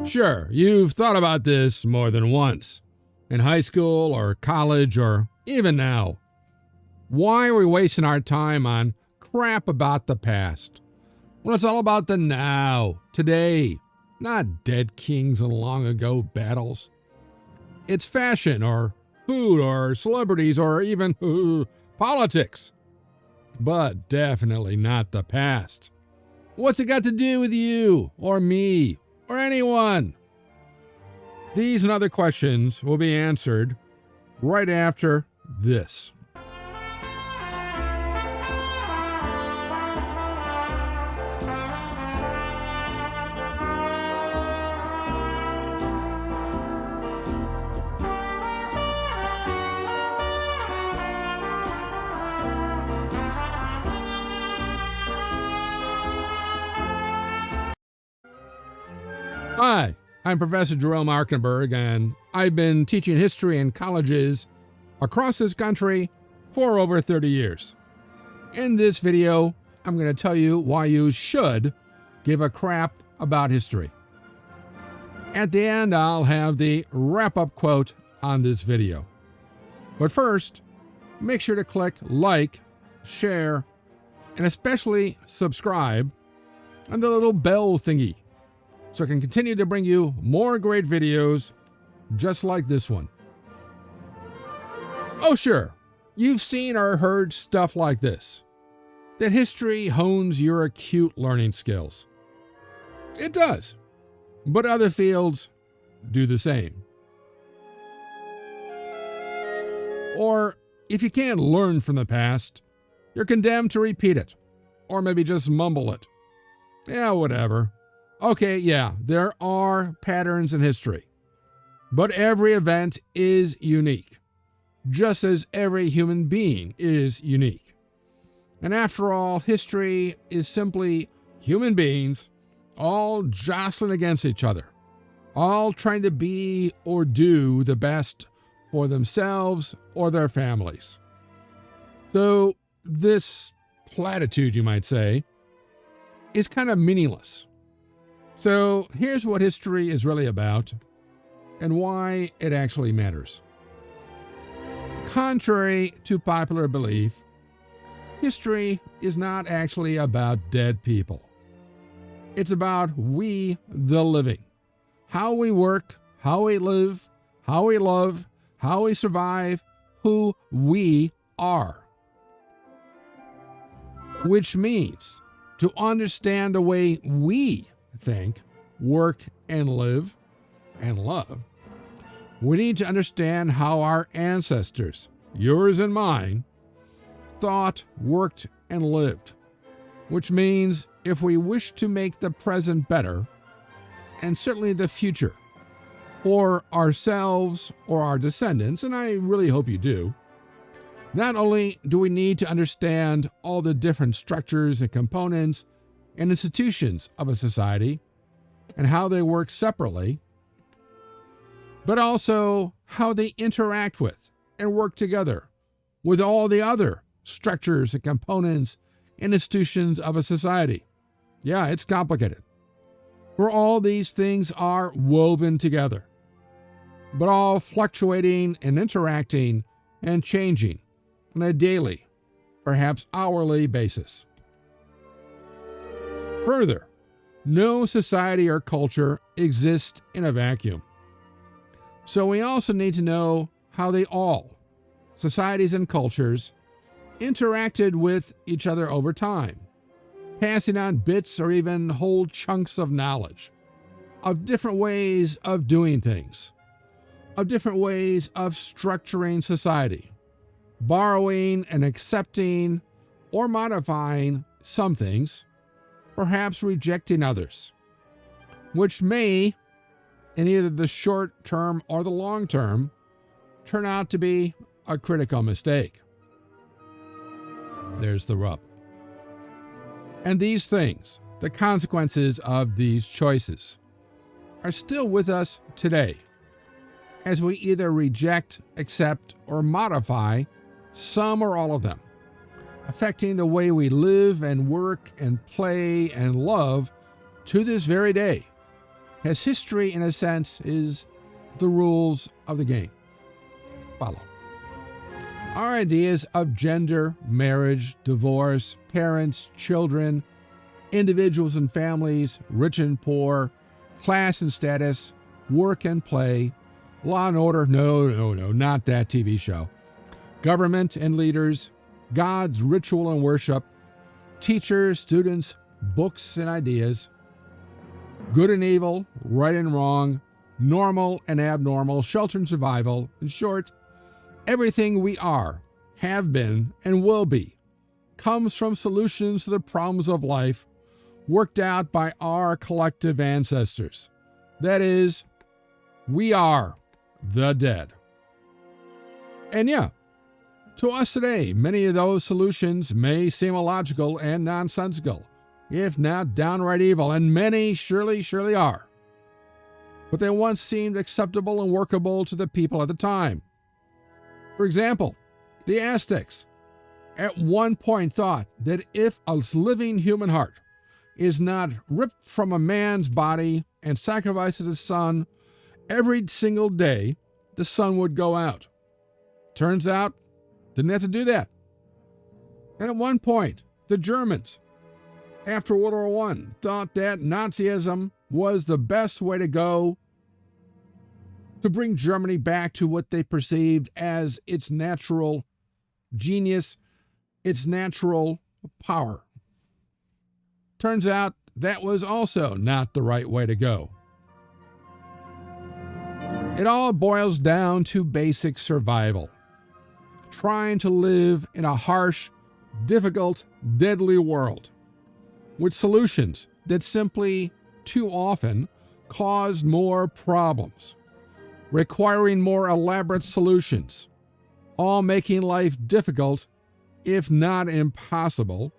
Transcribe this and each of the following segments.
Sure, you've thought about this more than once, in high school or college or even now. Why are we wasting our time on crap about the past when it's all about the now, today, not dead kings and long ago battles? It's fashion or food or celebrities or even politics, but definitely not the past. What's it got to do with you or me or anyone? These and other questions will be answered right after this. Hi, I'm Professor Jerome Arkenberg, and I've been teaching history in colleges across this country for over 30 years. In this video, I'm going to tell you why you should give a crap about history. At the end, I'll have the wrap-up quote on this video. But first, make sure to click like, share, and especially subscribe, and the little bell thingy, so I can continue to bring you more great videos just like this one. Oh sure, you've seen or heard stuff like this, that history hones your acute learning skills. It does, but other fields do the same. Or if you can't learn from the past, you're condemned to repeat it, or maybe just mumble it. Yeah, whatever. Okay, yeah, there are patterns in history, but every event is unique, just as every human being is unique. And after all, history is simply human beings all jostling against each other, all trying to be or do the best for themselves or their families. So this platitude, you might say, is kind of meaningless. So here's what history is really about and why it actually matters. Contrary to popular belief, history is not actually about dead people. It's about we, the living, how we work, how we live, how we love, how we survive, who we are. Which means to understand the way we think, work, and live, and love, we need to understand how our ancestors, yours and mine, thought, worked, and lived. Which means if we wish to make the present better, and certainly the future, for ourselves or our descendants, and I really hope you do, not only do we need to understand all the different structures and components and institutions of a society and how they work separately, but also how they interact with and work together with all the other structures and components and institutions of a society. Yeah, it's complicated. For all these things are woven together, but all fluctuating and interacting and changing on a daily, perhaps hourly basis. Further, no society or culture exists in a vacuum. So we also need to know how they all, societies and cultures, interacted with each other over time, passing on bits or even whole chunks of knowledge, of different ways of doing things, of different ways of structuring society, borrowing and accepting or modifying some things, perhaps rejecting others, which may, in either the short term or the long term, turn out to be a critical mistake. There's the rub. And these things, the consequences of these choices, are still with us today, as we either reject, accept, or modify some or all of them, affecting the way we live and work and play and love to this very day, as history, in a sense, is the rules of the game. Follow. Our ideas of gender, marriage, divorce, parents, children, individuals and families, rich and poor, class and status, work and play, law and order, no, not that TV show, government and leaders, God's ritual and worship, teachers, students, books and ideas, good and evil, right and wrong, normal and abnormal, shelter and survival. In short, everything we are, have been, and will be comes from solutions to the problems of life worked out by our collective ancestors. That is, we are the dead. And yeah, to us today, many of those solutions may seem illogical and nonsensical, if not downright evil, and many surely are. But they once seemed acceptable and workable to the people at the time. For example, the Aztecs at one point thought that if a living human heart is not ripped from a man's body and sacrificed to the sun every single day, the sun would go out. Turns out, didn't have to do that. And at one point, the Germans, after World War I, thought that Nazism was the best way to go to bring Germany back to what they perceived as its natural genius, its natural power. Turns out that was also not the right way to go. It all boils down to basic survival. Trying to live in a harsh, difficult, deadly world with solutions that simply, too often, caused more problems, requiring more elaborate solutions, all making life difficult, if not impossible,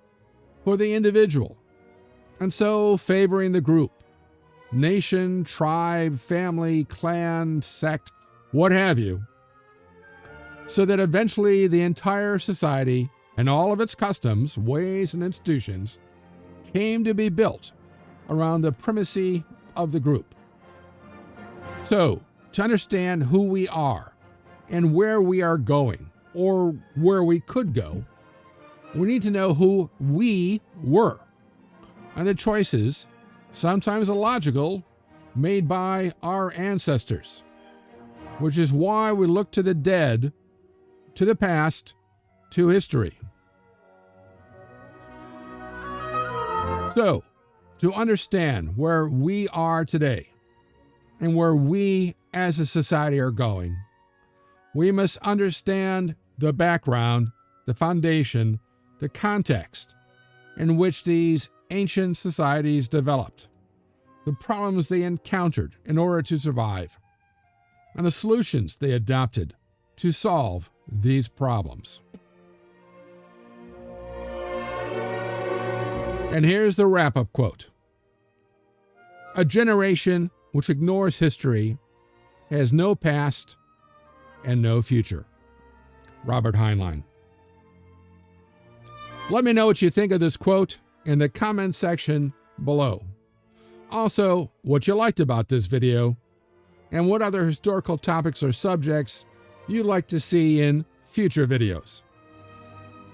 for the individual, and so favoring the group, nation, tribe, family, clan, sect, what have you, so that eventually the entire society and all of its customs, ways, and institutions came to be built around the primacy of the group. So, to understand who we are and where we are going, or where we could go, we need to know who we were and the choices, sometimes illogical, made by our ancestors, which is why we look to the dead, to the past, to history. So, to understand where we are today and where we as a society are going, we must understand the background, the foundation, the context in which these ancient societies developed, the problems they encountered in order to survive, and the solutions they adopted to solve these problems. And here's the wrap-up quote. A generation which ignores history has no past and no future. Robert Heinlein. Let me know what you think of this quote in the comment section below. Also, what you liked about this video, and what other historical topics or subjects you'd like to see in future videos.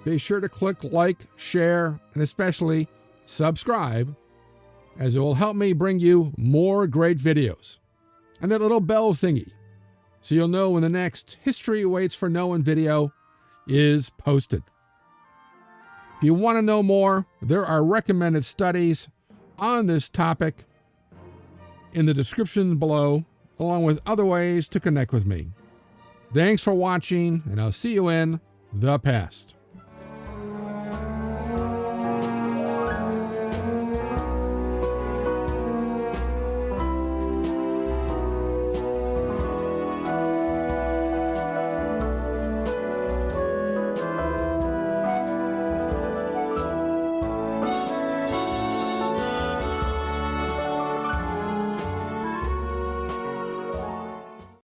Be sure to click like, share, and especially subscribe, as it will help me bring you more great videos. And that little bell thingy, so you'll know when the next History Waits for No One video is posted. If you want to know more, there are recommended studies on this topic in the description below, along with other ways to connect with me. Thanks for watching, and I'll see you in the past.